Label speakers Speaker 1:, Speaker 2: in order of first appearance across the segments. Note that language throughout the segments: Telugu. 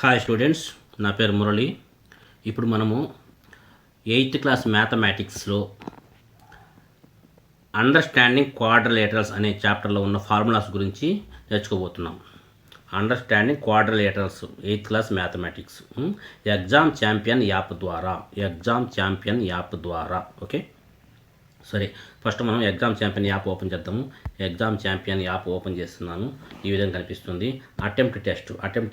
Speaker 1: హాయ్ స్టూడెంట్స్, నా పేరు మురళి. ఇప్పుడు మనము 8th క్లాస్ మ్యాథమెటిక్స్లో అండర్స్టాండింగ్ క్వాడ్రిలేటరల్స్ అనే చాప్టర్లో ఉన్న ఫార్ములాస్ గురించి నేర్చుకోబోతున్నాం. Understanding quadrilaterals 8th class mathematics exam champion app ద్వారా. ఓకే, సరే. ఫస్ట్ మనం ఎగ్జామ్ ఛాంపియన్ యాప్ ఓపెన్ చేద్దాము. ఎగ్జామ్ ఛాంపియన్ యాప్ ఓపెన్ చేస్తున్నాను. ఈ విధంగా కనిపిస్తుంది. అటెంప్ట్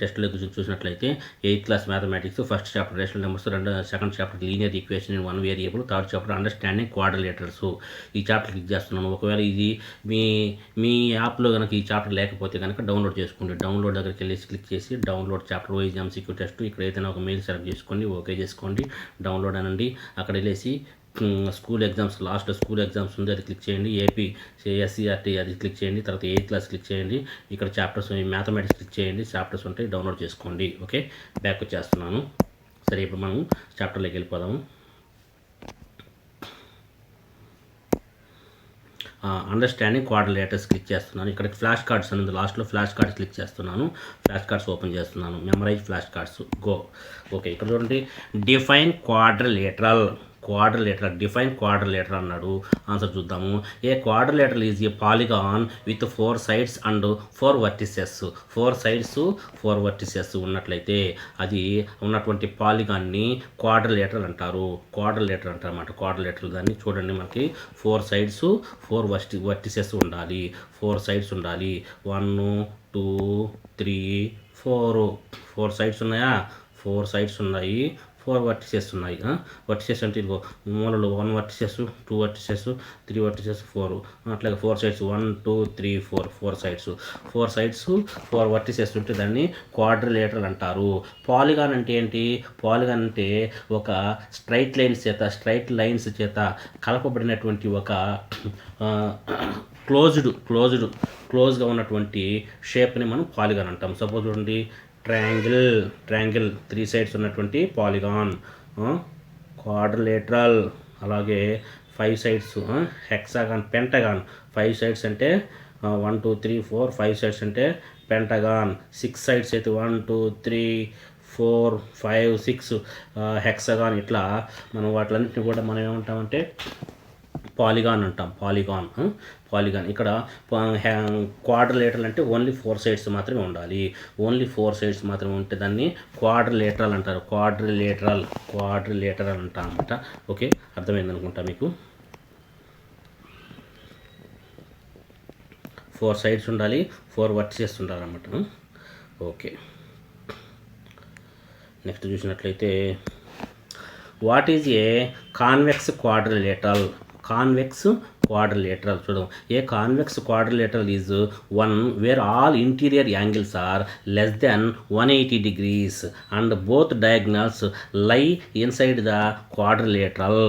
Speaker 1: టెస్ట్లో చూసినట్లయితే 8th class mathematics first chapter rational numbers, second chapter linear equation in one variable, third chapter understanding quadrilaterals. ఈ చాప్టర్ క్లిక్ చేస్తున్నాను. ఒకవేళ ఇది మీ యాప్లో కనుక ఈ చాప్టర్ లేకపోతే కనుక డౌన్లోడ్ చేసుకోండి. డౌన్లోడ్ దగ్గరికి వెళ్ళి క్లిక్ చేసి download chapter wise MCQ test, ఇక్కడ ఏదైనా ఒక మెయిల్ సెలెక్ట్ చేసుకోండి, ఓకే చేసుకోండి, డౌన్లోడ్ అనండి. అక్కడ వెళ్ళేసి school exams, last school exams ఉంది, అది క్లిక్ చేయండి. ఏపీ ఎస్సీఆర్టీ అది క్లిక్ చేయండి. తర్వాత 8th క్లాస్ క్లిక్ చేయండి. ఇక్కడ చాప్టర్స్ మ్యాథమెటిక్స్ క్లిక్ చేయండి. చాప్టర్స్ ఉంటాయి, డౌన్లోడ్ చేసుకోండి. ఓకే, బ్యాక్ వచ్చేస్తున్నాను. సరే, ఇప్పుడు మనం చాప్టర్లోకి వెళ్ళిపోదాము. అండర్స్టాండింగ్ క్వాడ్రిలేటరల్స్ క్లిక్ చేస్తున్నాను. ఇక్కడ ఫ్లాష్ కార్డ్స్ అనేది లాస్ట్లో ఫ్లాష్ కార్డ్స్ క్లిక్ చేస్తున్నాను. ఫ్లాష్ కార్డ్స్ ఓపెన్ చేస్తున్నాను. Memorise flash cards, go. Okay, ఇక్కడ చూడండి, డిఫైన్ డిఫైన్ క్వాడ్రిలేటర్ అన్నాడు. ఆన్సర్ చూద్దాము. A quadrilateral is a polygon with 4 sides and 4 vertices. 4 sides 4 vertices ఉన్నట్లయితే అది ఉన్నటువంటి పాలిగాన్ని క్వాడ్రిలేటర్ అంటారు. క్వాడ్రిలేటర్ దాన్ని చూడండి, మనకి 4 sides 4 vertices ఉండాలి. 4 sides ఉండాలి. 1 2 3 4 sides ఉన్నాయా? 4 sides ఉన్నాయి. 4 vertices ఉన్నాయి. వర్టిసెస్ అంటే ఇదిగో మూలలు 1 vertices 2 vertices 3 vertices 4, అట్లాగే 4 sides 1 2 3 4 sides 4 vertices ఉంటే దాన్ని క్వాడ్రిలేటర్ అంటారు. పాలిగాన్ అంటే ఏంటి? పాలిగాన్ అంటే ఒక స్ట్రైట్ లైన్స్ చేత కలపబడినటువంటి ఒక క్లోజ్గా ఉన్నటువంటి షేప్ని మనం పాలిగాన్ అంటాం. సపోజ్ చూడండి, ట్రయాంగిల్ 3 sides ఉన్నటువంటి పాలిగాన్. క్వాడ్రిలేటరల్ అలాగే 5 sides హెక్సాగాన్, పెంటగాన్. 5 sides అంటే 1 2 3 4, 5 sides అంటే పెంటగాన్. 6 sides అయితే 1 2 3 4 5 6 హెక్సాగాన్. ఇట్లా మనం వాటిలన్నింటినీ కూడా మనం ఏమంటామంటే పాలిగాన్ అంటాం. పాలిగాన్. ఇక్కడ క్వాడ్రిలేటరల్ అంటే ఓన్లీ 4 sides మాత్రమే ఉండాలి. ఓన్లీ 4 sides మాత్రమే ఉంటే దాన్ని క్వాడ్రిలేటరల్ అంటారు. క్వాడ్రిలేటరల్ అంటాం అన్నమాట. ఓకే, అర్థమైంది అనుకుంటా మీకు. 4 sides ఉండాలి, 4 vertices ఉండాలన్నమాట. ఓకే, నెక్స్ట్ చూసినట్లయితే what is a convex quadrilateral? చూద్దాం. A convex quadrilateral is one where all interior angles are less than 180 degrees and both diagonals lie inside the quadrilateral.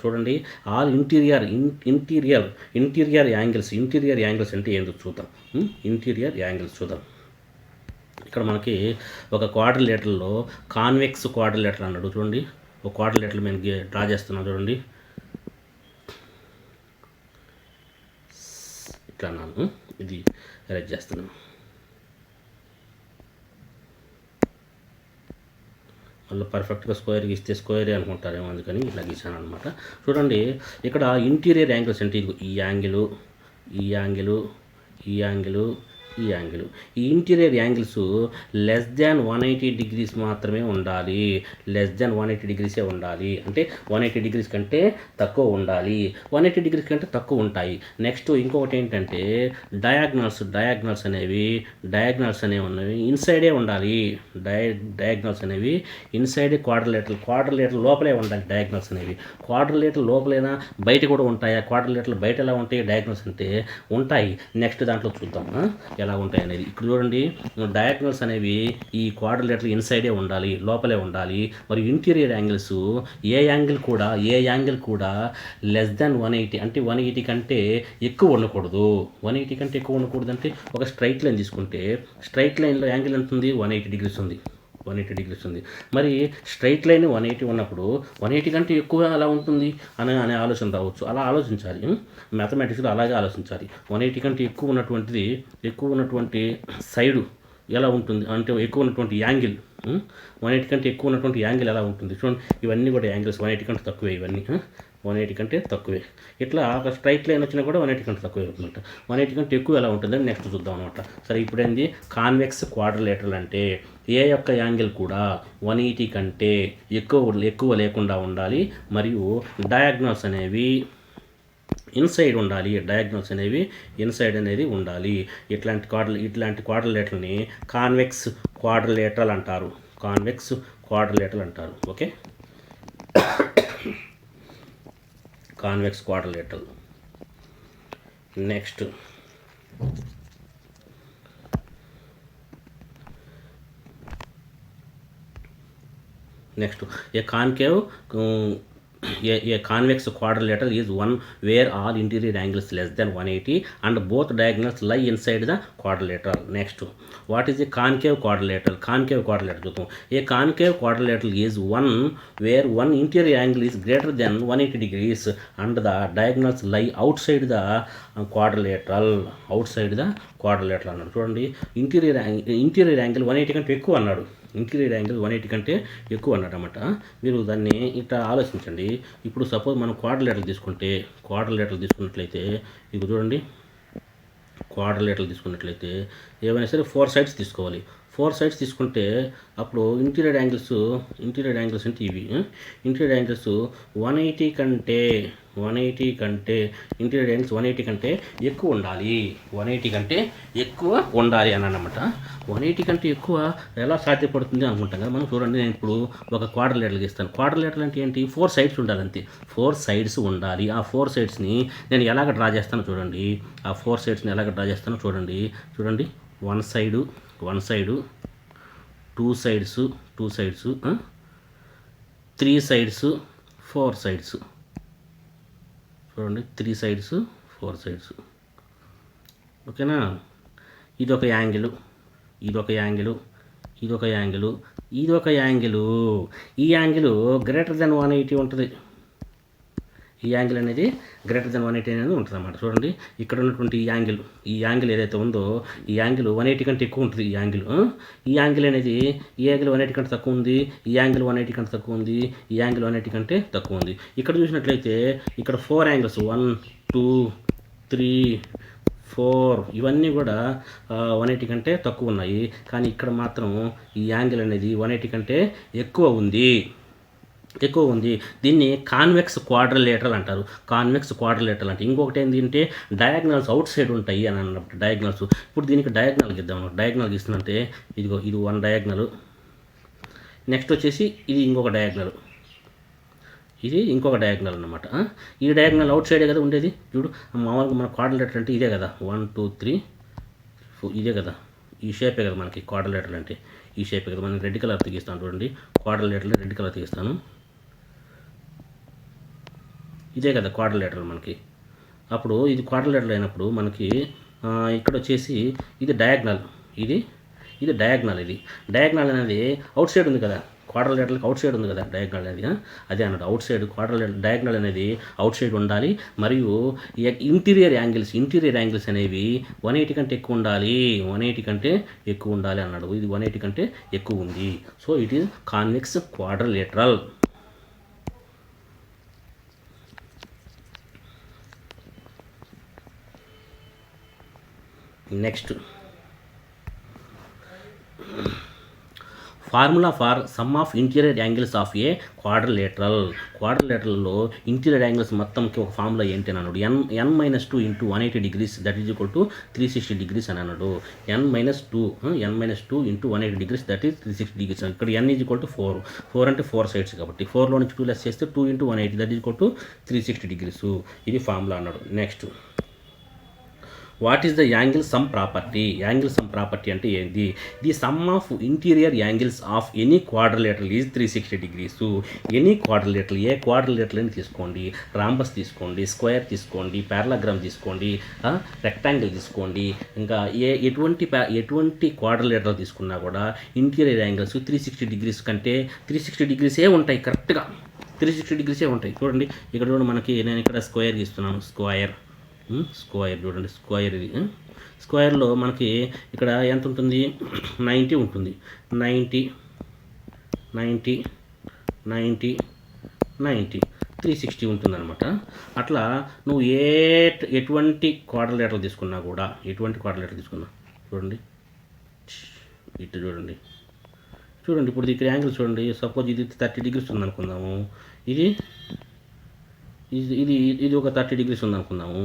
Speaker 1: చూడండి, ఆల్ ఇంటీరియర్ యాంగిల్స్ అంటే ఏంటో చూద్దాం. ఇంటీరియర్ యాంగిల్స్ చూద్దాం. ఇక్కడ మనకి ఒక క్వాడ్రిలేటరల్లో కాన్వెక్స్ క్వాడ్రిలేటర్ అన్నాడు. చూడండి, ఒక క్వాడ్రిలేటర్ మేము డ్రా చేస్తున్నాం. చూడండి, ఇట్లా అన్నాను. ఇది అరేంజ్ చేస్తున్నాను. మళ్ళీ పర్ఫెక్ట్గా స్క్వేర్ గీస్తే స్క్వేరే అనుకుంటారేమో, అందుకని ఇట్లా గీసాను అనమాట. చూడండి, ఇక్కడ ఇంటీరియర్ యాంగిల్స్ అంటే ఈ యాంగిల్. ఈ interior angles less than 180 degrees మాత్రమే ఉండాలి. ఉండాలి అంటే 180 degrees కంటే తక్కువ ఉండాలి. 180 degrees కంటే తక్కువ ఉంటాయి. నెక్స్ట్ ఇంకొకటి ఏంటంటే డయాగ్నల్స్ అనేవి ఇన్సైడే ఉండాలి. డయాగ్నల్స్ అనేవి ఇన్సైడే క్వాడ్రిలేటర్ లోపలే ఉండాలి. క్వాడ్రిలేటర్ లోపలైనా బయట కూడా ఉంటాయా? క్వాడ్రిలేటర్ బయట ఎలా ఉంటాయి? డయాగ్నల్స్ అంటే ఉంటాయి. నెక్స్ట్ దాంట్లో చూద్దాం ఎలా ఉంటాయి అనేది. ఇక్కడ చూడండి, డయాగ్నల్స్ అనేవి ఈ క్వాడ్రిలేటర్ ఇన్సైడే ఉండాలి, లోపలే ఉండాలి. మరి ఇంటీరియర్ యాంగిల్స్ ఏ యాంగిల్ కూడా లెస్ దాన్ 180 అంటే 180 కంటే ఎక్కువ ఉండకూడదు. 180 కంటే ఎక్కువ ఉండకూడదు అంటే ఒక స్ట్రైట్ లైన్ తీసుకుంటే స్ట్రైట్ లైన్లో యాంగిల్ ఎంత ఉంది? 180 degrees ఉంది. 180 డిగ్రీస్ ఉంది. మరి స్ట్రైట్ లైన్ 180 ఉన్నప్పుడు 180 కంటే ఎక్కువ ఎలా ఉంటుంది అనే ఆలోచన రావచ్చు. అలా ఆలోచించాలి. మ్యాథమెటిక్స్లో అలాగే ఆలోచించాలి. 180 కంటే ఎక్కువ ఉన్నటువంటి సైడు ఎలా ఉంటుంది అంటే ఎక్కువ ఉన్నటువంటి యాంగిల్ 180 కంటే ఎక్కువ ఉన్నటువంటి యాంగిల్ ఎలా ఉంటుంది చూడండి. ఇవన్నీ కూడా యాంగిల్స్ 180 కంటే తక్కువే. ఇవన్నీ 180 కంటే తక్కువే. ఇట్లా ఒక స్ట్రైట్ లైన్ వచ్చినా కూడా 180 కంటే తక్కువే అవుతుందంట. 180 కంటే ఎక్కువ ఎలా ఉంటుందని నెక్స్ట్ చూద్దాం అనమాట. సరే, ఇప్పుడేంది కాన్వెక్స్ క్వాడ్రిలేటరల్ అంటే ఏ యొక్క యాంగిల్ కూడా 180 కంటే ఎక్కువ లేకుండా ఉండాలి. మరియు డయాగ్నల్స్ అనేవి ఇన్సైడ్ ఉండాలి. డయాగ్నల్స్ అనేవి ఇన్సైడ్ అనేది ఉండాలి. ఇట్లాంటి క్వాడ్రిలేటరల్ని కాన్వెక్స్ క్వాడ్రిలేటరల్ అంటారు. కాన్వెక్స్ క్వాడ్రిలేటరల్ అంటారు. Okay, convex quadrilateral. Next a concave A convex quadrilateral is one where all interior angles less than 180 and both diagonals lie inside the quadrilateral. Next, what is a concave quadrilateral? Concave quadrilateral. A concave quadrilateral is one where one interior angle is greater than 180 degrees and the diagonals lie outside the quadrilateral. Outside the quadrilateral అన్నాడు. చూడండి, ఇంటీరియర్ యాంగిల్ 180 కంటే ఎక్కువ అన్నాడు. ఇంటీరియర్ యాంగిల్ 180 కంటే ఎక్కువ అన్నమాట. మీరు దాన్ని ఇట్లా ఆలోచించండి. ఇప్పుడు సపోజ్ మనం క్వాడ్రిలేటరల్ తీసుకున్నట్లయితే ఇక చూడండి, క్వాడ్రిలేటరల్ తీసుకున్నట్లయితే ఏమైనా సరే 4 సైడ్స్ తీసుకోవాలి. 4 సైడ్స్ తీసుకుంటే అప్పుడు ఇంటీరియర్ యాంగిల్స్ అంటే ఇవి. ఇంటీరియర్ యాంగిల్స్ 180 కంటే ఇంటీరియర్ యాంగిల్స్ 180 కంటే ఎక్కువ ఉండాలి. 180 కంటే ఎక్కువ ఉండాలి అని అన్నమాట. 180 కంటే ఎక్కువ ఎలా సాధ్యపడుతుంది అనుకుంటాం కదా మనం. చూడండి, నేను ఇప్పుడు ఒక క్వాడ్రిలేటరల్ గీస్తాను. క్వాడ్రిలేటరల్ అంటే ఏంటి? 4 సైడ్స్ ఉండాలి అంతే. 4 సైడ్స్ ఉండాలి. ఆ 4 సైడ్స్ని నేను ఎలాగ డ్రా చేస్తానో చూడండి. ఆ 4 సైడ్స్ని ఎలాగ డ్రా చేస్తానో చూడండి. 1 సైడు 2 సైడ్స్ 3 సైడ్స్ 4 సైడ్స్. చూడండి, 3 సైడ్స్ 4 సైడ్స్. ఓకేనా? ఇదొక యాంగిల్. ఈ యాంగిల్ గ్రేటర్ దెన్ 180 ఉంటుంది. ఈ యాంగిల్ అనేది గ్రేటర్ దెన్ 180 అనేది ఉంటుంది అన్నమాట. చూడండి, ఇక్కడ ఉన్నటువంటి ఈ యాంగిల్ ఏదైతే ఉందో ఈ యాంగిల్ 180 కంటే ఎక్కువ ఉంటుంది. ఈ యాంగిల్ అనేది 180 కంటే తక్కువ ఉంది. ఈ యాంగిల్ 180 కంటే తక్కువ ఉంది. ఈ యాంగిల్ 180 కంటే తక్కువ ఉంది. ఇక్కడ చూసినట్లయితే ఇక్కడ 4 యాంగిల్స్ 1 2 3 4 ఇవన్నీ కూడా 180 కంటే తక్కువ ఉన్నాయి. కానీ ఇక్కడ మాత్రం ఈ యాంగిల్ అనేది 180 కంటే ఎక్కువ ఉంది. దీన్ని కాన్వెక్స్ క్వాడ్రిలేటరల్ అంటారు. ఇంకొకటి ఏంటంటే డయాగ్నల్స్ అవుట్ సైడ్ ఉంటాయి అని అన్నప్పుడు డయాగ్నల్స్. ఇప్పుడు దీనికి డయాగ్నల్ గీద్దాం. డయాగ్నల్ గీస్తుందంటే ఇది 1 డయాగ్నల్. నెక్స్ట్ వచ్చేసి ఇది ఇంకొక డయాగ్నల్. అన్నమాట. ఈ డయాగ్నల్ అవుట్ సైడే కదా ఉండేది. చూడు, మామూలుగా మన క్వాడ్రిలేటరల్ అంటే ఇదే కదా. 1 2 3 4 ఇదే కదా. ఈ షేపే కదా మనకి క్వాడ్రిలేటరల్ అంటే. ఈ షేపే కదా. మనం రెడ్ కలర్ తీస్తాను. చూడండి, క్వాడ్రిలేటరల్ రెడ్ కలర్ తీస్తాను. ఇదే కదా క్వాడ్రిలేటరల్ మనకి. అప్పుడు ఇది క్వాడ్రిలేటరల్ అయినప్పుడు మనకి ఇక్కడ వచ్చేసి ఇది డయాగ్నల్. ఇది డయాగ్నల్ అనేది అవుట్ సైడ్ ఉంది కదా. క్వాడ్రిలేటరల్కి అవుట్ సైడ్ ఉంది కదా డయాగ్నల్ అనేది. అదే అన్నట్టు అవుట్ సైడ్ డయాగ్నల్ అనేది అవుట్ సైడ్ ఉండాలి. మరియు ఇంటీరియర్ యాంగిల్స్ అనేవి 180 కంటే ఎక్కువ ఉండాలి అన్నాడు. ఇది 180 కంటే ఎక్కువ ఉంది. So it is convex quadrilateral. Next, formula for sum of interior angles of a క్వాడ్రిలేటరల్లో ఇంటీరియర్ యాంగిల్స్ మొత్తంకి ఒక ఫార్ములా ఏంటి అని అన్నాడు. n-2 into 180 degrees that is equal to 360 degrees అని అన్నాడు. n-2 into 180 degrees that is 360 degrees. ఇక్కడ n ఈజ్ ఈక్వల్ టు 4 అంటే 4 సైడ్స్ కాబట్టి 4లో నుంచి 2 లెస్ చేస్తే 2 into 180 that is equal to 360 degrees. ఇది ఫార్ములా అన్నాడు. Next, what is the angle sum property? Angle sum property అంటే ఏంది? The some of interior angles of any quadrilateral is 360 degrees. Any quadrilateral, a quadrilateral అని తీసుకోండి, రాంబస్ తీసుకోండి, స్క్వేర్ తీసుకోండి, పారలాగ్రామ్ తీసుకోండి, రెక్టాంగిల్ తీసుకోండి, ఇంకా ఎటువంటి క్వాడ్రిలేటరల్ తీసుకున్నా కూడా ఇంటీరియర్ యాంగిల్స్ 360 డిగ్రీస్ కంటే 360 డిగ్రీసే ఉంటాయి, కరెక్ట్గా 360 డిగ్రీసే ఉంటాయి. చూడండి ఇక్కడ చూడండి, మనకి నేను ఇక్కడ స్క్వేర్ గీస్తున్నాను, స్క్వేర్ చూడండి, స్క్వేర్ ఇది. స్క్వేర్లో మనకి ఇక్కడ ఎంత ఉంటుంది? 90 ఉంటుంది. 90 360 ఉంటుందన్నమాట. అట్లా నువ్వు ఎటువంటి క్వాడ్రిలేటరల్ తీసుకున్నా కూడా, చూడండి ఇటు చూడండి ఇప్పుడు ఇక్కడ యాంగిల్ చూడండి. సపోజ్ ఇది 30 డిగ్రీస్ ఉందనుకుందాము, ఇది ఇది ఇది ఒక 30 డిగ్రీస్ ఉందనుకుందాము,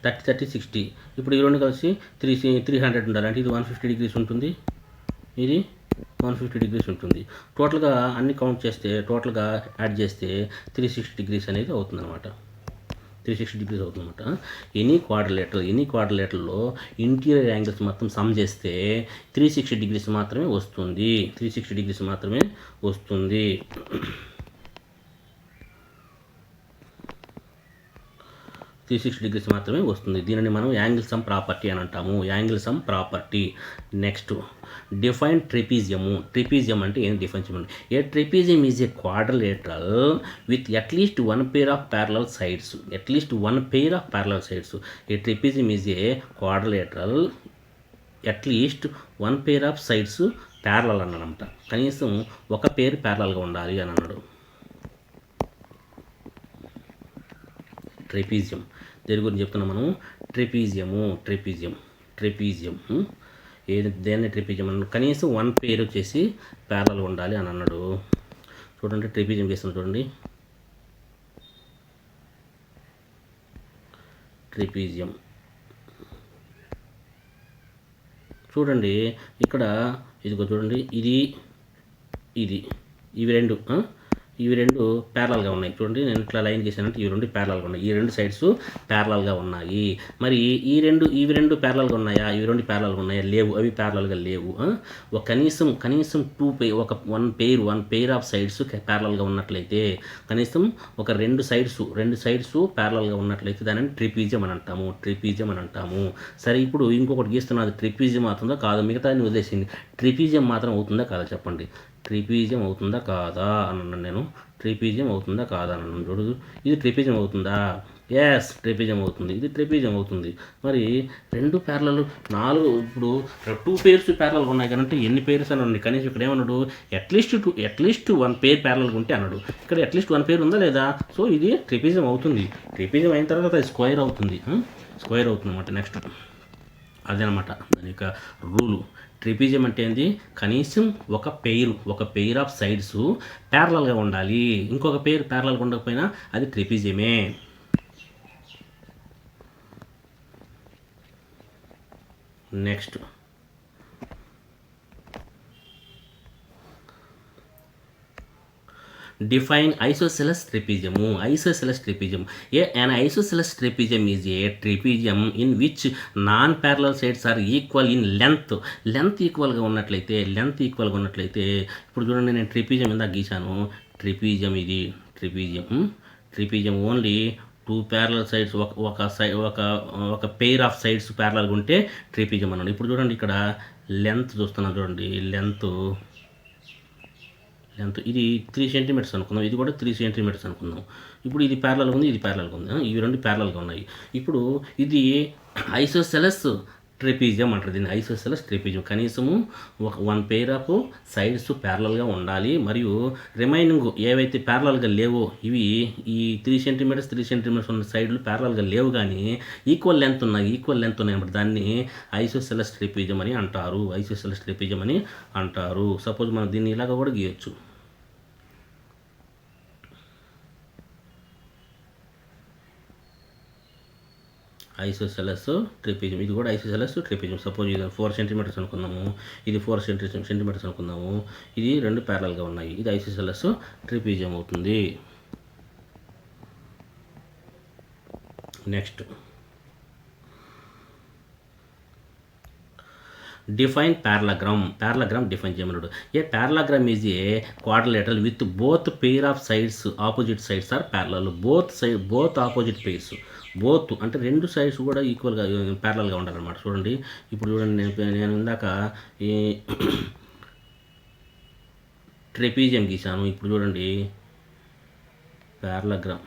Speaker 1: 30 60. ఇప్పుడు ఈ రెండు కలిసి 300 ఉండాలి, అంటే ఇది 150 డిగ్రీస్ ఉంటుంది, ఇది 150 డిగ్రీస్ ఉంటుంది. టోటల్గా అన్ని కౌంట్ చేస్తే, టోటల్గా యాడ్ చేస్తే 360 డిగ్రీస్ అనేది అవుతుందన్నమాట. 360 డిగ్రీస్ అవుతుందన్నమాట. ఎనీ క్వాడ్రిలేటర్లో ఇంటీరియర్ యాంగిల్స్ మొత్తం సమ్ చేస్తే 360 డిగ్రీస్ మాత్రమే వస్తుంది. 360 డిగ్రీస్ మాత్రమే వస్తుంది. దీనిని మనం యాంగిల్ సమ్ ప్రాపర్టీ అని అంటాము. Angle sum property. Next define trapezium అంటే ఏం డిఫైన్ చేయమండి? A trapezium is a quadrilateral with at least one pair of parallel sides. A trapezium is a quadrilateral at least one pair of sides parallel అన్నమాట. కనీసం ఒక పేరు ప్యారలల్గా ఉండాలి అని అన్నాడు. ట్రెపీజియం దేని గురించి చెప్తున్నాం మనం? ట్రెపీజియం దేన్ని ట్రెపీజియం అన్నాడు? కనీసం వన్ పేరు వచ్చేసి ప్యారలల్ ఉండాలి అని అన్నాడు. చూడండి ట్రెపీజియం చేస్తున్నాం, చూడండి ట్రెపీజియం. చూడండి ఇక్కడ ఇదిగో చూడండి, ఇవి రెండు ప్యారలల్గా ఉన్నాయి. చూడండి నేను ఇట్లా లైన్ చేశానంటే ఇవి రెండు ప్యారలల్గా ఉన్నాయి, ఈ రెండు సైడ్స్ ప్యారలల్గా ఉన్నాయి. మరి ఇవి రెండు ప్యారలల్గా ఉన్నాయా? ఇవి రెండు ప్యారలల్గా ఉన్నాయా? లేవు, అవి ప్యారలల్గా లేవు. కనీసం వన్ పెయిర్ ఆఫ్ సైడ్స్ ప్యారలల్గా ఉన్నట్లయితే, కనీసం ఒక రెండు సైడ్స్ ప్యారలల్గా ఉన్నట్లయితే దానిని ట్రెపీజియం అని అంటాము. సరే, ఇప్పుడు ఇంకొకటి గీస్తున్నది, ట్రెపీజియం అవుతుందా కాదా? మిగతా వదిలేసింది, ట్రెపీజియం మాత్రం అవుతుందా కాదా చెప్పండి? ట్రెపీజియం అవుతుందా కాదా అని అన్నాను నేను. ట్రెపీజియం అవుతుందా కాదా అని అన్నాను. చూడు, ఇది ట్రెపీజియం అవుతుందా? ఎస్, ట్రెపీజియం అవుతుంది. ఇది ట్రెపీజియం అవుతుంది. మరి రెండు ప్యారలల్, ఇప్పుడు 2 పేర్స్ ప్యారలల్గా ఉన్నాయి కనుక ఎన్ని పేర్స్ అని ఉన్నాయి? కనీసం ఇక్కడ ఏమన్నాడు? అట్లీస్ట్ వన్ పేర్ ప్యారలల్గా ఉంటే అన్నాడు. ఇక్కడ అట్లీస్ట్ వన్ పేరు ఉందా లేదా? సో ఇది ట్రెపీజియం అవుతుంది. ట్రెపీజియం అయిన తర్వాత అది స్క్వేర్ అవుతుంది అన్నమాట. నెక్స్ట్ అదేనమాట దాని యొక్క రూలు. ట్రెపీజియం అంటే ఏంది? కనీసం ఒక పెయిర్ ఆఫ్ సైడ్స్ ప్యారలల్గా ఉండాలి. ఇంకొక పేరు ప్యారలల్గా ఉండకపోయినా అది ట్రెపీజియమే. Next define isosceles trapezium. An isosceles trapezium is a trapezium in which non-parallel sides are equal in length. Length ఈక్వల్గా ఉన్నట్లయితే ఇప్పుడు చూడండి, నేను ట్రెపీజియం ఇందాక గీశాను. ట్రెపీజియం ఓన్లీ 2 ప్యారలల్ సైడ్స్, ఒక పెయిర్ ఆఫ్ సైడ్స్ ప్యారలల్గా ఉంటే ట్రెపీజియం అన్నాడు. ఇప్పుడు చూడండి ఇక్కడ లెంత్ చూస్తున్నాను, చూడండి లెంత్ ఇది 3 సెంటీమీటర్స్ అనుకుందాం, ఇది కూడా 3 సెంటీమీటర్స్ అనుకుందాం. ఇప్పుడు ఇది ప్యారలల్గా ఉంది, ఇది ప్యారలల్గా ఉంది, ఇవి రెండు ప్యారలల్గా ఉన్నాయి. ఇప్పుడు ఇది ఐసోసెలస్ ట్రెపీజియం అంటారు దీన్ని. ఐసోసెలస్ ట్రెపీజియం కనీసము వన్ పెయిర్ ఆఫ్ సైడ్స్ ప్యారలల్గా ఉండాలి, మరియు రిమైనింగ్ ఏవైతే ప్యారలల్గా లేవో ఇవి ఈ 3 సెంటీమీటర్స్ ఉన్న సైడ్లు ప్యారలల్గా లేవు, కానీ ఈక్వల్ లెంత్ ఉన్నాయి అన్నమాట. దాన్ని ఐసోసెలస్ ట్రెపీజియం అని అంటారు. సపోజ్ మనం దీన్ని ఇలాగ కూడా గీయచ్చు. ఐసోసెలస్ ట్రెపీజియం, ఇది కూడా ఐసోసెలస్ ట్రెపీజియం. సపోజ్ ఇది 4 సెంటీమీటర్స్ అనుకుందాము, ఇది 4 సెంటీమీటర్స్ అనుకుందాము, ఇది రెండు ప్యారలల్గా ఉన్నాయి, ఇది ఐసోసెలస్ ట్రెపీజియం అవుతుంది. Next define parallelogram. Parallelogram define చేయమన్నాడు. A parallelogram is a quadrilateral with both pair of sides opposite sides are parallel. Both opposite pairs, both అంటే రెండు సైడ్స్ కూడా ఈక్వల్గా ప్యారలల్గా ఉండాలన్నమాట. చూడండి ఇప్పుడు చూడండి, నేను ఇందాక ఈ ట్రెపీజియం గీసాను. ఇప్పుడు చూడండి పారలాగ్రామ్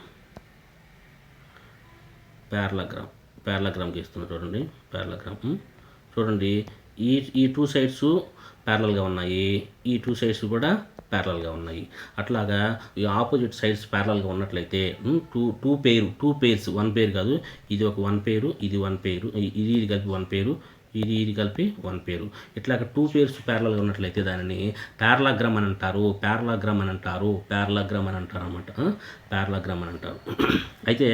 Speaker 1: గీస్తున్నాను. చూడండి పారలాగ్రామ్. చూడండి ఈ ఈ టూ సైడ్స్ ప్యారలల్గా ఉన్నాయి, ఈ టూ సైడ్స్ కూడా ప్యారలల్గా ఉన్నాయి. అట్లాగా ఈ ఆపోజిట్ సైడ్స్ ప్యారలల్గా ఉన్నట్లయితే టూ పెయిర్స్, వన్ పెయిర్ కాదు, ఇది ఒక వన్ పెయిరు, ఇది వన్ పెయిరు, ఇది కలిపి వన్ పెయిరు, ఇది కలిపి వన్ పేరు. ఇట్లాగ టూ పేర్స్ ప్యారలల్గా ఉన్నట్లయితే దానిని పారలాగ్రామ్ అని అంటారు. పారలాగ్రామ్ అని అంటారు అనమాట. పారలాగ్రామ్ అని అంటారు. అయితే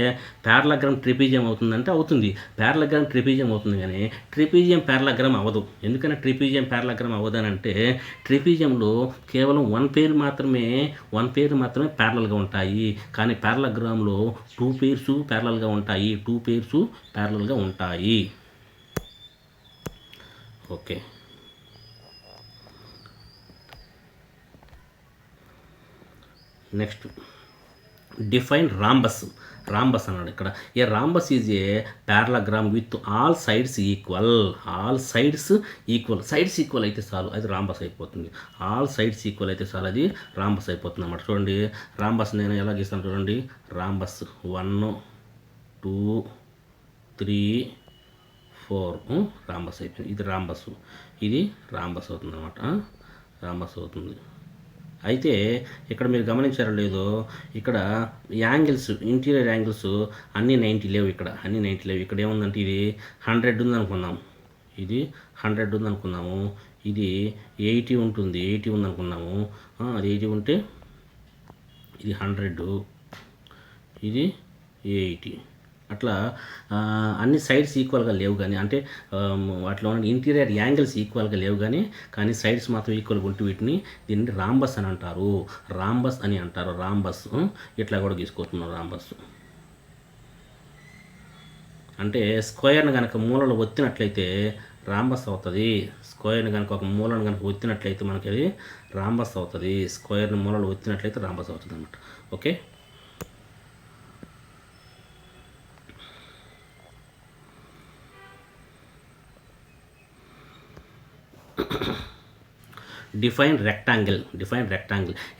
Speaker 1: పారలాగ్రామ్ ట్రిపీజియం అవుతుందంటే అవుతుంది, పారలాగ్రామ్ ట్రిపీజియం అవుతుంది, కానీ ట్రిపీజియం పారలాగ్రామ్ అవ్వదు. ఎందుకని ట్రిపీజియం పారలాగ్రామ్ అవ్వదనంటే ట్రిపీజియంలో కేవలం వన్ పేరు మాత్రమే ప్యారలల్గా ఉంటాయి, కానీ పారలాగ్రామ్లో టూ పేర్స్ ప్యారలల్గా ఉంటాయి. ఓకే, నెక్స్ట్ డిఫైన్ రాంబస్ అన్నాడు ఇక్కడ. A rhombus is a parallelogram with all sides equal. Sides equal అయితే చాలు, అది రాంబస్ అయిపోతుంది. ఆల్ సైడ్స్ ఈక్వల్ అయితే చాలు, అది రాంబస్ అయిపోతుంది అన్నమాట. చూడండి రాంబస్ నేను ఎలా గీస్తాను చూడండి. రాంబస్ 1 2 3 4 రాంబస్ అయిపోయింది. ఇది రాంబస్ అవుతుంది అన్నమాట. రాంబస్ అవుతుంది. అయితే ఇక్కడ మీరు గమనించారో లేదో, ఇక్కడ యాంగిల్స్, ఇంటీరియర్ యాంగిల్స్ అన్నీ 90 లేవు. ఇక్కడ ఇక్కడ ఏముందంటే ఇది 100 ఉందనుకున్నాం, ఇది 100 ఉందనుకున్నాము, ఇది 80 ఉంటుంది, 80 ఉందనుకున్నాము. అది 80 ఉంటే ఇది 100, ఇది 80. అట్లా అన్ని సైడ్స్ ఈక్వల్గా లేవు, కానీ అంటే వాటిలో ఉన్న ఇంటీరియర్ యాంగిల్స్ ఈక్వల్గా లేవు, కానీ సైడ్స్ మాత్రం ఈక్వల్గా ఉంటే దీన్ని రాంబస్ అని అంటారు. రాంబస్ ఇట్లా కూడా తీసుకోతున్నాం. రాంబస్ అంటే స్క్వేర్ని కనుక మూలలో ఒత్తినట్లయితే రాంబస్ అవుతుంది. స్క్వేర్ని కనుక ఒక మూలను కనుక ఒత్తినట్లయితే మనకి అది రాంబస్ అవుతుంది. స్క్వేర్ని మూలలో ఒత్తినట్లయితే రాంబస్ అవుతుంది అన్నమాట. Okay, Define rectangle.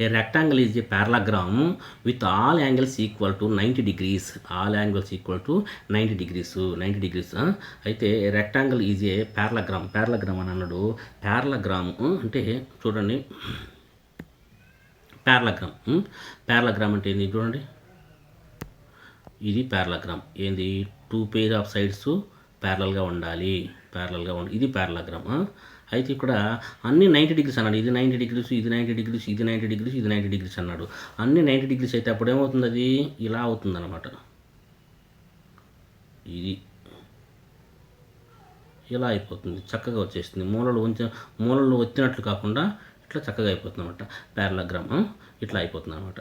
Speaker 1: A rectangle is a parallelogram with all angles equal to 90 degrees. 90 degrees. అయితే rectangle is a parallelogram అని అన్నాడు. పారలాగ్రామ్ అంటే చూడండి, పారలాగ్రామ్ అంటే ఏంది చూడండి. ఇది పారలాగ్రామ్ ఏంది, టూ పెయిర్ ఆఫ్ సైడ్స్ ప్యారలల్గా ఉండాలి. ఇది పారలాగ్రామ్. అయితే ఇక్కడ అన్ని 90 degrees అన్నాడు. ఇది 90 degrees, ఇది 90 degrees, ఇది 90 degrees, ఇది 90 degrees అన్నాడు. అన్ని 90 degrees అయితే అప్పుడు ఏమవుతుంది, అది ఇలా అవుతుంది అన్నమాట. ఇది ఇలా అయిపోతుంది, చక్కగా వచ్చేస్తుంది. మూలలు వచ్చినట్లు కాకుండా ఇట్లా చక్కగా అయిపోతుంది అన్నమాట. పారలాగ్రామ్ ఇట్లా అయిపోతుంది అన్నమాట.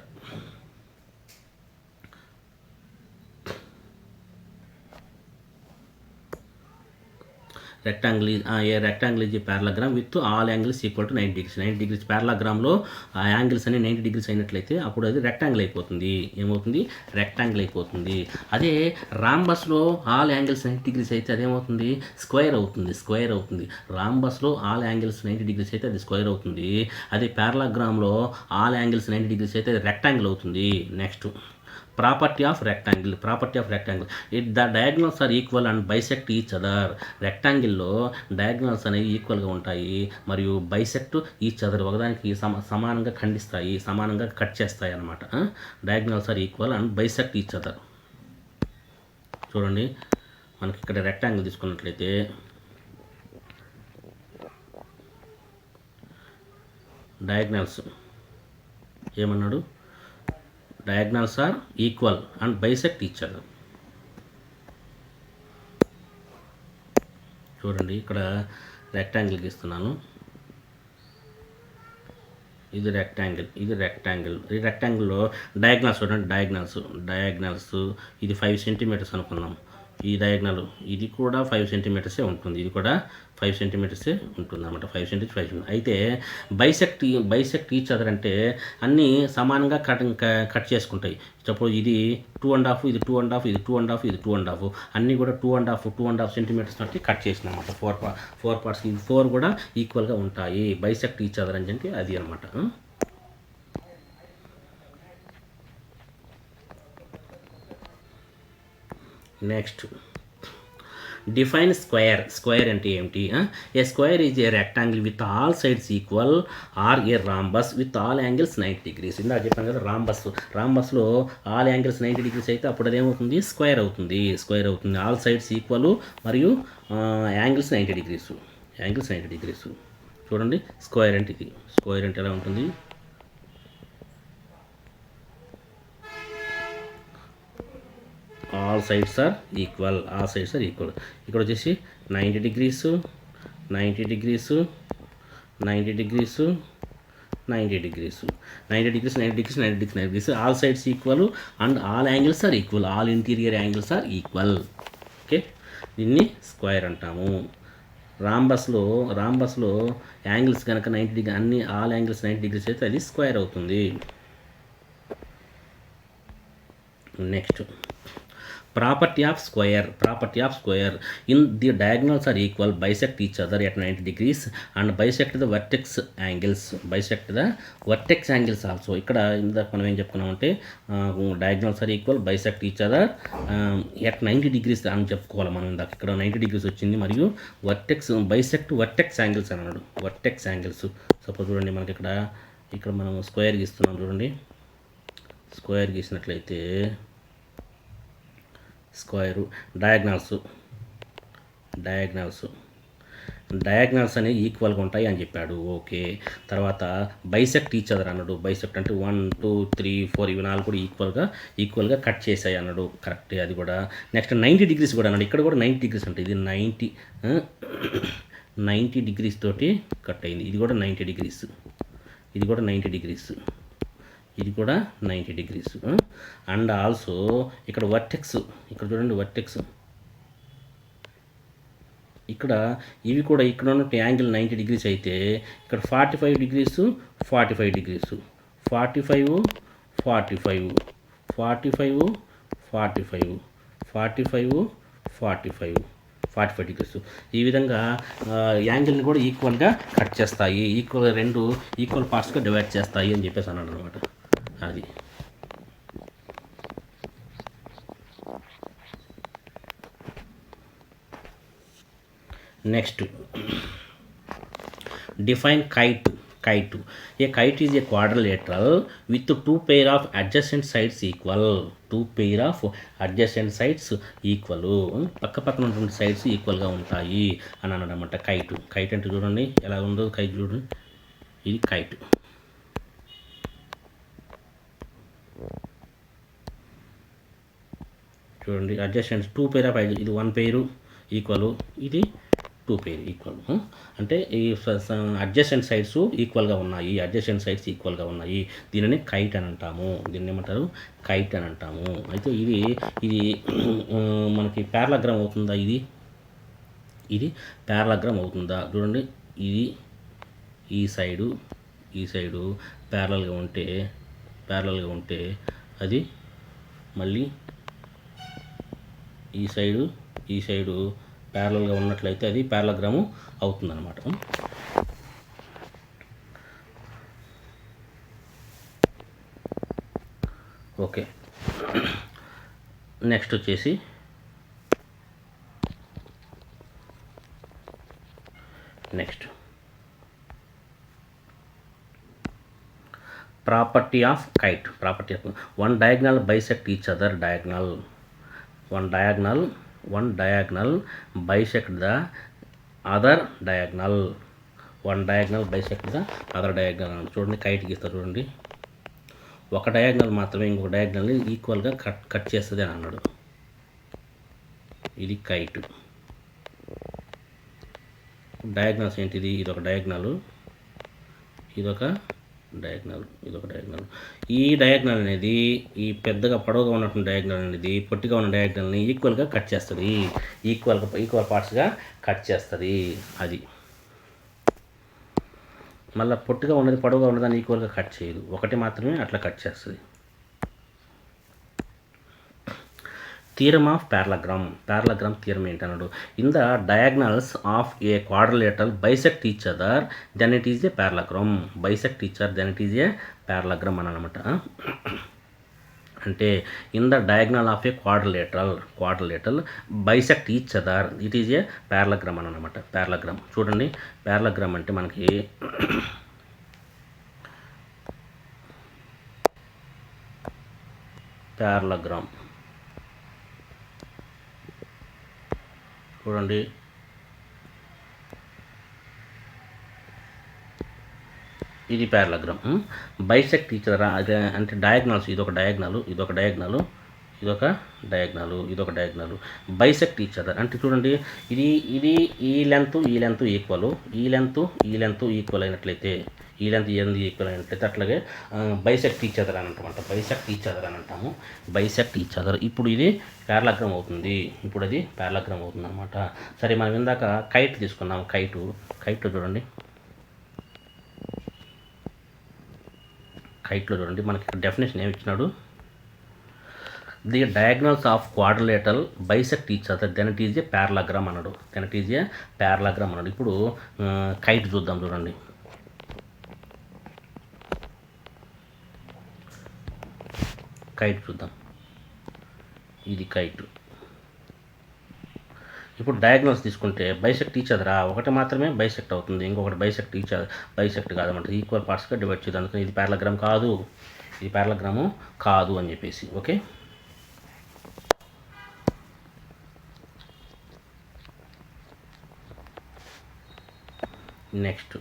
Speaker 1: rectangle is a parallelogram with all angles equal to 90 degrees. 90 degrees పారలాగ్రామ్లో ఆ యాంగిల్స్ అన్ని 90 degrees అయినట్లయితే అప్పుడు అది రెక్టాంగిల్ అయిపోతుంది. ఏమవుతుంది, రెక్టాంగిల్ అయిపోతుంది. అదే రాంబస్లో ఆల్ యాంగిల్స్ 90 degrees అయితే అదేమవుతుంది, స్క్వేర్ అవుతుంది. రాంబస్లో ఆల్ యాంగిల్స్ 90 degrees అయితే అది స్క్వేర్ అవుతుంది. అదే పారలాగ్రామ్లో ఆల్ యాంగిల్స్ 90 degrees అయితే అది రెక్టాంగిల్ అవుతుంది. Next property of rectangle. The diagonals are equal and bisect each other. రెక్టాంగిల్లో డయాగ్నల్స్ అనేవి ఈక్వల్గా ఉంటాయి మరియు బైసెక్ట్ ఈచ్ అదర్, ఒకదానికి సమానంగా ఖండిస్తాయి, సమానంగా కట్ చేస్తాయి అన్నమాట. Diagonals are equal and bisect each other. చూడండి మనకి ఇక్కడ రెక్టాంగిల్ తీసుకున్నట్లయితే డయాగ్నల్స్ ఏమన్నాడు, diagonals are equal and bisect each other. చూడండి ఇక్కడ రెక్టాంగిల్ గీస్తున్నాను. ఇది రెక్టాంగిల్. ఈ రెక్టాంగిల్లో డయాగ్నల్స్ చూడండి. డయాగ్నల్స్ ఇది 5 centimeters అనుకున్నాం. ఈ డయాగ్నల్ ఇది కూడా 5 సెంటీమీటర్సే ఉంటుంది, ఇది కూడా 5 సెంటీమీటర్సే ఉంటుంది అనమాట. 5 సెంటీమీటర్ 5 సెంటీమీటర్ అయితే బైసెక్ట్ ఈచ్ అదర్ అంటే అన్నీ సమానంగా కట్ చేసుకుంటాయి. సపోజ్ ఇది 2.5, ఇది 2.5, ఇది 2.5, ఇది 2.5, అన్నీ కూడా 2.5 సెంటీమీటర్స్ బట్టి కట్ చేసిన అనమాట. ఫోర్ పార్ట్స్ ఇది 4 కూడా ఈక్వల్గా ఉంటాయి. బైసెక్ట్ ఈచ్ అదర్ అంటే అది అనమాట. నెక్స్ట్ డిఫైన్ స్క్వేర్ అంటే ఏమిటి? A square is a rectangle with all sides equal or a rhombus with all angles 90 degrees. ఇందాక చెప్పాను కదా, రాంబస్లో ఆల్ యాంగిల్స్ 90 degrees అయితే అప్పుడు అదేమవుతుంది? స్క్వేర్ అవుతుంది. ఆల్ సైడ్స్ ఈక్వల్ మరియు యాంగిల్స్ 90 degrees. చూడండి, స్క్వేర్ అంటే ఇది. స్క్వేర్ అంటే ఎలా ఉంటుంది? All sides are equal. ఇక్కడ వచ్చేసి 90 degrees, 90 degrees, 90 degrees, 90 degrees, 90 degrees, 90 degrees, 90 degrees, 90 degrees. All sides equal and all angles are equal. All interior angles are equal. Okay, దీన్ని స్క్వేర్ అంటాము. రాంబస్లో యాంగిల్స్ కనుక 90 డిగ్రీ, అన్ని ఆల్ యాంగిల్స్ 90 degrees అయితే అది స్క్వేర్ అవుతుంది. Next property of square in the diagonals are equal, bisect each other at 90 degrees and bisect the vertex angles also. ఇక్కడ ఇందాక మనం ఏం చెప్పుకున్నామంటే diagonals are equal, bisect each other at 90 degrees అని చెప్పుకోవాలి మనం. ఇందాక ఇక్కడ 90 degrees వచ్చింది, మరియు వర్టెక్స్ యాంగిల్స్ అన్నాడు. వర్టెక్స్ యాంగిల్స్ సపోజ్ చూడండి, మనకి ఇక్కడ మనం స్క్వేర్ గీస్తున్నాం. చూడండి, స్క్వేర్ గీసినట్లయితే స్క్వేరు డయాగ్నల్స్ అనేవి ఈక్వల్గా ఉంటాయి అని చెప్పాడు. ఓకే, తర్వాత బైసెక్ట్ ఈచ్ అదర్ అన్నాడు. బైసెక్ట్ అంటే 1, 2, 3, 4 ఇవి 4 కూడా ఈక్వల్గా కట్ చేసాయి అన్నాడు. కరెక్టే అది కూడా. నెక్స్ట్ 90 degrees కూడా అన్నాడు. ఇక్కడ కూడా 90 degrees అంటే ఇది 90 degrees తోటి కట్ అయింది. ఇది కూడా 90 degrees, ఇది కూడా 90 degrees, ఇది కూడా 90 degrees. అండ్ ఆల్సో ఇక్కడ వర్టెక్స్, ఇక్కడ చూడండి వర్టెక్స్, ఇక్కడ ఇవి కూడా ఇక్కడ ఉన్న యాంగిల్ 90 degrees అయితే ఇక్కడ 45 degrees, 45 degrees, 45, 45, 45, 45, 45, 45 degrees. ఈ విధంగా యాంగిల్ని కూడా ఈక్వల్గా కట్ చేస్తాయి, రెండు ఈక్వల్ పార్ట్స్గా డివైడ్ చేస్తాయి అని చెప్పేసి అన్నాడు అనమాట. అది next define kite. A kite is a quadrilateral with 2 pair of adjacent sides equal. 2 pair of adjacent sides equal. పక్కన ఉన్నటువంటి సైడ్స్ ఈక్వల్గా ఉంటాయి అని అన్నాడు అనమాట. కైట్ అంటే చూడండి ఎలా ఉందో. కైట్ చూడండి, ఇది కైట్. చూడండి, అడ్జసెంట్ 2 pair of, ఇది 1 pair ఈక్వల్, ఇది 2 pair ఈక్వల్. అంటే ఈ అడ్జసెంట్ సైడ్స్ ఈక్వల్గా ఉన్నాయి. దీనిని కైట్ అని అంటాము. దీన్ని ఏమంటారు? కైట్ అని అంటాము. అయితే ఇది మనకి ప్యారలగ్రామ్ అవుతుందా? ఇది ప్యారలగ్రామ్ అవుతుందా? చూడండి, ఇది ఈ సైడు ప్యారలల్గా ఉంటే అది మళ్ళీ ఈ సైడు ప్యారలల్గా ఉన్నట్లయితే అది ప్యారలగ్రాము అవుతుందన్నమాట. ఓకే, నెక్స్ట్ వచ్చేసి property of kite. One diagonal bisect each other diagonal. one diagonal bisect the other diagonal. one diagonal bisect the other diagonal. చూడండి, కైట్ గీస్తారు చూడండి, ఒక డయాగ్నల్ మాత్రమే ఇంకొక డయాగ్నల్ని ఈక్వల్గా కట్ చేస్తుంది అని అన్నాడు. ఇది కైట్. డయాగ్నల్స్ ఏంటిది? ఇదొక డయాగ్నల్, ఇదొక డయాగ్నల్, ఇదొక డయాగ్నల్. ఈ డయాగ్నల్ అనేది ఈ పెద్దగా పొడవుగా ఉన్నటువంటి డయాగ్నల్ అనేది పొట్టిగా ఉన్న డయాగ్నల్ని ఈక్వల్గా కట్ చేస్తుంది, ఈక్వల్ పార్ట్స్గా కట్ చేస్తుంది. అది మళ్ళీ పొట్టిగా ఉన్నది పొడవుగా ఉన్నదాన్ని ఈక్వల్గా కట్ చేయదు, ఒకటి మాత్రమే అట్లా కట్ చేస్తుంది. థియరమ్ ఆఫ్ పారలగ్రామ్ థియరమ్ ఏంటన్నాడు? In the diagonals of a quadrilateral bisect each other then it is a parallelogram. Bisect each other then it is a parallelogram అని అనమాట. అంటే in the diagonal of a quadrilateral bisect each other it is a parallelogram అని అనమాట. పారలగ్రామ్ చూడండి, పారలగ్రామ్ అంటే మనకి పారలగ్రామ్ చూడండి, ఇది పారలగ్రామ్. బైసెక్ట్ ఈచ్ అదర్ అంటే డయాగ్నల్స్, ఇదొక డయాగ్నల్. బైసెక్ట్ ఈచ్ అదర్ అంటే చూడండి, ఇది ఈ లెంత్ ఈక్వల్ అయినట్లయితే, అట్లాగే బైసెక్ట్ ఈచ్ అదర్ అని అంటామంట. Bisect each other. ఇప్పుడు ఇది పారలగ్రామ్ అవుతుంది, అనమాట. సరే, మనం ఇందాక కైట్ తీసుకున్నాం. కైట్లో చూడండి, మనకి డెఫినేషన్ ఏమి ఇచ్చినాడు? The diagonals of quadrilateral bisect each other then it is a parallelogram అన్నాడు. ఇప్పుడు కైట్ చూద్దాం. చూడండి, ఇది కైట్. ఇప్పుడు డయాగ్నల్స్ తీసుకుంటే బైసెక్ట్ ఈచ్ అదరా, ఒకటి మాత్రమే బైసెక్ట్ అవుతుంది, ఇంకొకటి బైసెక్ట్ కాదన్నమాట. ఈక్వల్ పార్ట్స్గా డివైడ్ చేయదు, అందుకని ఇది పారలగ్రామ్ కాదు అని చెప్పేసి. ఓకే, నెక్స్ట్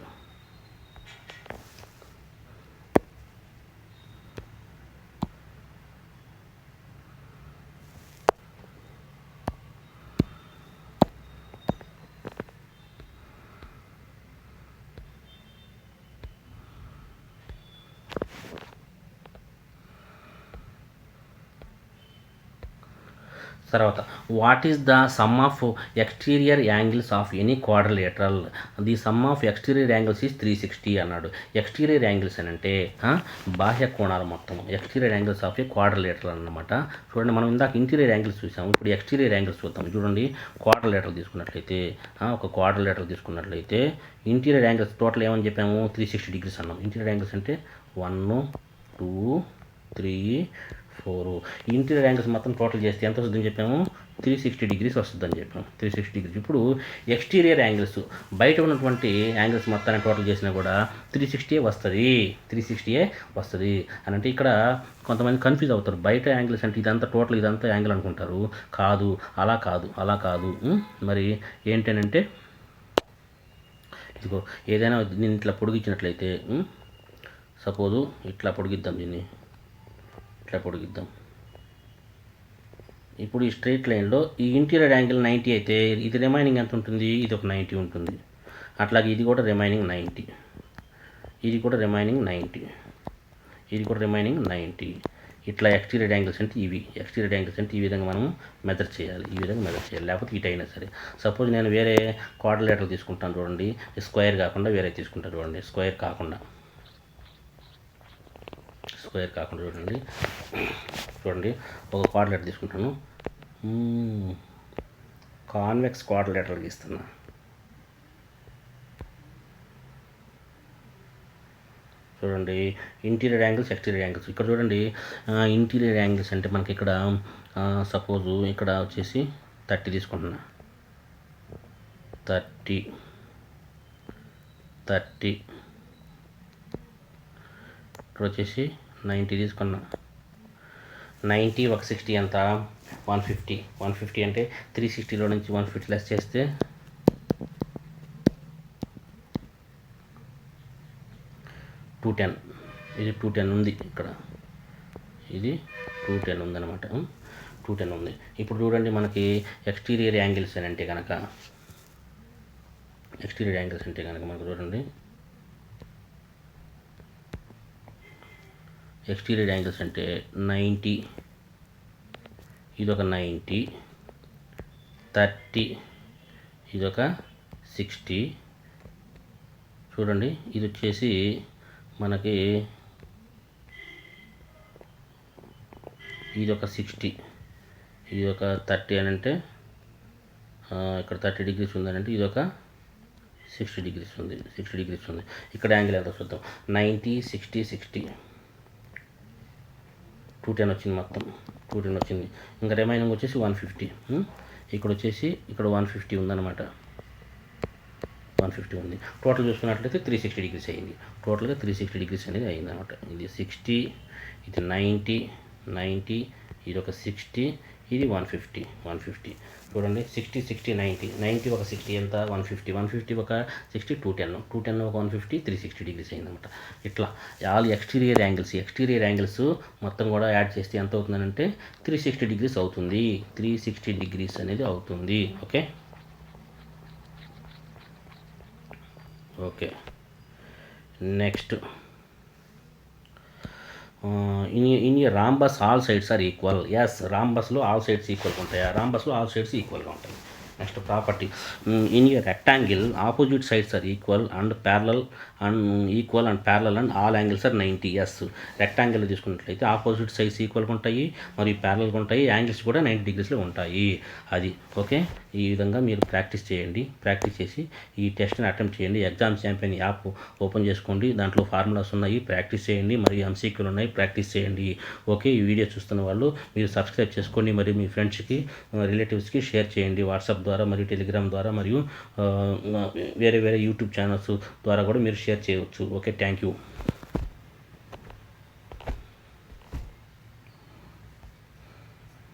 Speaker 1: తర్వాత what is the sum of exterior angles of any quadrilateral? The some of exterior angles is 360 అన్నాడు. ఎక్స్టీరియర్ యాంగిల్స్ అని అంటే బాహ్య కోణాలు మొత్తం. Exterior angles of a quadrilateral అన్నమాట. చూడండి, మనం ఇందాక ఇంటీరియర్ యాంగిల్స్ చూసాము, ఇప్పుడు ఎక్స్టీరియర్ యాంగిల్స్ చూద్దాం. చూడండి, క్వాడ్రిలేటరల్ తీసుకున్నట్లయితే, ఇంటీరియర్ యాంగిల్స్ టోటల్ ఏమని చెప్పాము? 360 డిగ్రీస్ అన్నాం. ఇంటీరియర్ యాంగిల్స్ అంటే 1, 2, 3, 4. ఇంటీరియర్ యాంగిల్స్ మొత్తం టోటల్ చేస్తే ఎంత వస్తుందని చెప్పాము? 360 డిగ్రీస్ వస్తుందని చెప్పాము. 360 డిగ్రీస్. ఇప్పుడు ఎక్స్టీరియర్ యాంగిల్స్, బయట ఉన్నటువంటి యాంగిల్స్ మొత్తాన్ని టోటల్ చేసినా కూడా 360 వస్తుంది అని అంటే ఇక్కడ కొంతమంది కన్ఫ్యూజ్ అవుతారు. బయట యాంగిల్స్ అంటే ఇదంతా యాంగిల్ అనుకుంటారు. కాదు, అలా కాదు. మరి ఏంటనంటే, ఇదిగో ఏదైనా దీన్ని ఇట్లా పొడిగించినట్లయితే, సపోజు ఇట్లా పొడిగిద్దాం, ఇప్పుడు ఈ స్ట్రైట్ లైన్లో ఈ ఇంటీరియర్ యాంగిల్ 90 అయితే ఇది రిమైనింగ్ ఎంత ఉంటుంది? ఇది ఒక 90 ఉంటుంది. అట్లాగే ఇది కూడా రిమైనింగ్ 90, ఇది కూడా రిమైనింగ్ 90. ఇట్లా ఎక్స్టీరియర్ యాంగిల్స్ అంటే ఇవి. ఈ విధంగా మనం మెజర్ చేయాలి, లేకపోతే ఇటైనా సరే. సపోజ్ నేను వేరే క్వాడ్రిలేటరల్ తీసుకుంటాను చూడండి, స్క్వేర్ కాకుండా వేరే తీసుకుంటాను చూడండి. స్క్వేర్ కాకుండా చూడండి, ఒక క్వాడ్రిలేటర్ తీసుకుంటాను. కాన్వెక్స్ క్వాడ్రిలేటరల్ గీస్తున్నా. చూడండి, ఇంటీరియర్ యాంగిల్స్, ఎక్స్టీరియర్ యాంగిల్స్. ఇక్కడ చూడండి, ఇంటీరియర్ యాంగిల్స్ అంటే మనకి ఇక్కడ సపోజు ఇక్కడ వచ్చేసి 30 తీసుకుంటున్నా. 30 ఇక్కడ వచ్చేసి 90 తీసుకున్నా. 90 ఒక 60 ఎంత? 150 అంటే 360లో నుంచి 150 లెస్ చేస్తే 210. ఇది 210 ఉంది ఇక్కడ, ఇది 210 ఉందన్నమాట. 210 ఉంది. ఇప్పుడు చూడండి, మనకి ఎక్స్టీరియర్ యాంగిల్స్ అని అంటే కనుక మనకు చూడండి, ఎక్స్టీరియర్ యాంగిల్స్ అంటే 90, ఇదొక 90, 30, ఇదొక 60. చూడండి ఇది వచ్చేసి మనకి ఇదొక 60, ఇదొక 30 అని అంటే ఇక్కడ 30 degrees ఉందనంటే ఇదొక 60 degrees ఉంది, 60 degrees ఉంది. ఇక్కడ యాంగిల్ ఎంత చూద్దాం. 90, 60, 60, 210 వచ్చింది, మొత్తం 210 వచ్చింది. ఇంకా రిమైనింగ్ వచ్చేసి 150. ఇక్కడ వచ్చేసి ఇక్కడ 150 ఉందన్నమాట, 150 ఉంది. టోటల్ చూసుకున్నట్లయితే 360 degrees అయింది. టోటల్గా 360 degrees అనేది అయింది అనమాట. ఇది 60, ఇది 90, 90, ఇది ఒక 60, ఇది 150. చూడండి 60, 60, 90, 90 ఒక 60 ఎంత 150, 150 ఒక 60, 210, 210 ఒక 150, 360 degrees అయిందన్నమాట. ఇట్లా ఆల్ ఎక్స్టీరియర్ యాంగిల్స్ మొత్తం కూడా యాడ్ చేస్తే ఎంత అవుతుందంటే 360 degrees అవుతుంది. 360 degrees అనేది అవుతుంది. Okay next in a rhombus all sides are equal. Yes, రాంబస్లో ఆల్ సైడ్స్ ఈక్వల్గా ఉంటాయి. రాంబస్లో ఆల్ సైడ్స్ ఈక్వల్గా ఉంటాయి. Next property, in a rectangle opposite sides are equal and parallel and all angles are 90. Yes, rectangle తీసుకున్నట్లయితే ఆపోజిట్ సైడ్స్ ఈక్వల్గా ఉంటాయి మరియు ప్యారలల్గా ఉంటాయి, యాంగిల్స్ కూడా 90 degreesలో ఉంటాయి. అది ఓకే. ఈ విధంగా మీరు ప్రాక్టీస్ చేయండి. ప్రాక్టీస్ చేసి ఈ టెస్ట్ని అటెంప్ట్ చేయండి. ఎగ్జామ్ ఛాంపియన్ యాప్ ఓపెన్ చేసుకోండి, దాంట్లో ఫార్ములాస్ ఉన్నాయి, ప్రాక్టీస్ చేయండి. మరియు ఎంసీక్యూలు ఉన్నాయి, ప్రాక్టీస్ చేయండి. ఓకే, ఈ వీడియో చూస్తున్న వాళ్ళు మీరు సబ్స్క్రైబ్ చేసుకోండి మరియు మీ ఫ్రెండ్స్కి రిలేటివ్స్కి షేర్ చేయండి, వాట్సాప్ ద్వారా మరియు టెలిగ్రామ్ ద్వారా మరియు వేరే యూట్యూబ్ ఛానల్స్ ద్వారా కూడా మీరు షేర్ చేయవచ్చు. Okay, thank you.